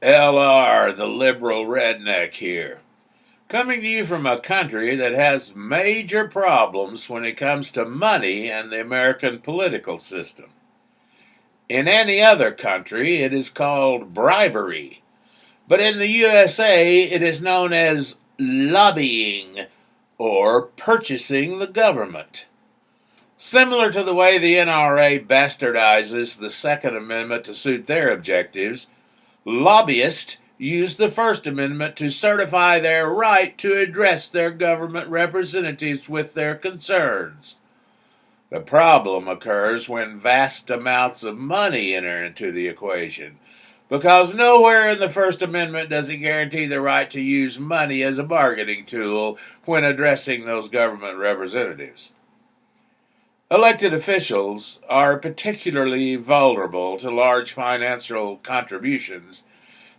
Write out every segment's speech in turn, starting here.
LR, the liberal redneck here, coming to you from a country that has major problems when it comes to money and the American political system. In any other country, it is called bribery, but in the USA, it is known as lobbying or purchasing the government. Similar to the way the NRA bastardizes the Second Amendment to suit their objectives, lobbyists use the First Amendment to certify their right to address their government representatives with their concerns. The problem occurs when vast amounts of money enter into the equation, because nowhere in the First Amendment does it guarantee the right to use money as a bargaining tool when addressing those government representatives. Elected officials are particularly vulnerable to large financial contributions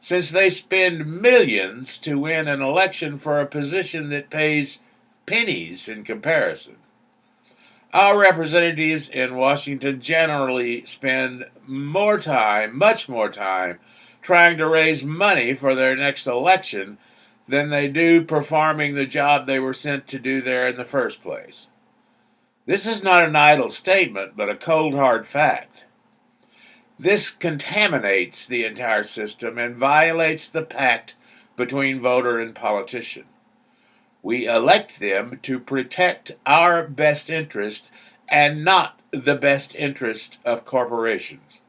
since they spend millions to win an election for a position that pays pennies in comparison. Our representatives in Washington generally spend much more time, trying to raise money for their next election than they do performing the job they were sent to do there in the first place. This is not an idle statement, but a cold, hard fact. This contaminates the entire system and violates the pact between voter and politician. We elect them to protect our best interest and not the best interest of corporations.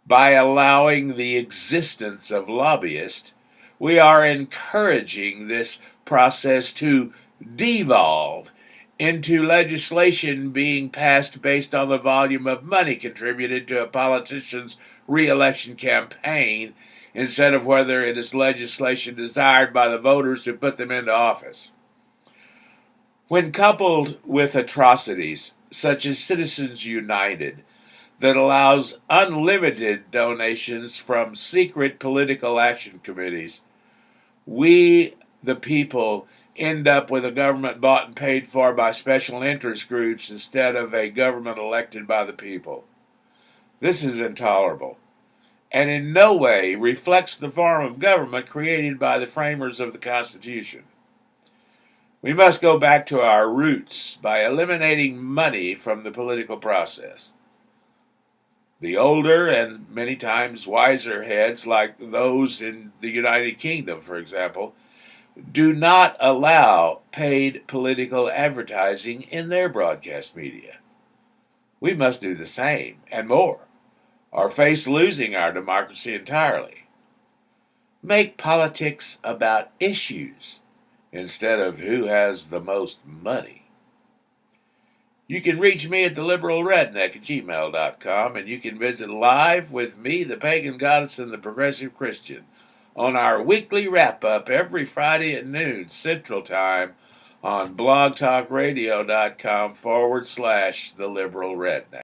By allowing the existence of lobbyists, we are encouraging this process to devolve into legislation being passed based on the volume of money contributed to a politician's re-election campaign instead of whether it is legislation desired by the voters who put them into office. When coupled with atrocities such as Citizens United that allows unlimited donations from secret political action committees, we, the people, end up with a government bought and paid for by special interest groups instead of a government elected by the people. This is intolerable, and in no way reflects the form of government created by the framers of the Constitution. We must go back to our roots by eliminating money from the political process. The older and many times wiser heads, like those in the United Kingdom, for example, do not allow paid political advertising in their broadcast media. We must do the same, and more, or face losing our democracy entirely. Make politics about issues instead of who has the most money. You can reach me at theliberalredneck@gmail.com, and you can visit live with me, the pagan goddess and the progressive Christian, on our weekly wrap-up every Friday at noon Central Time on blogtalkradio.com/theliberalredneck.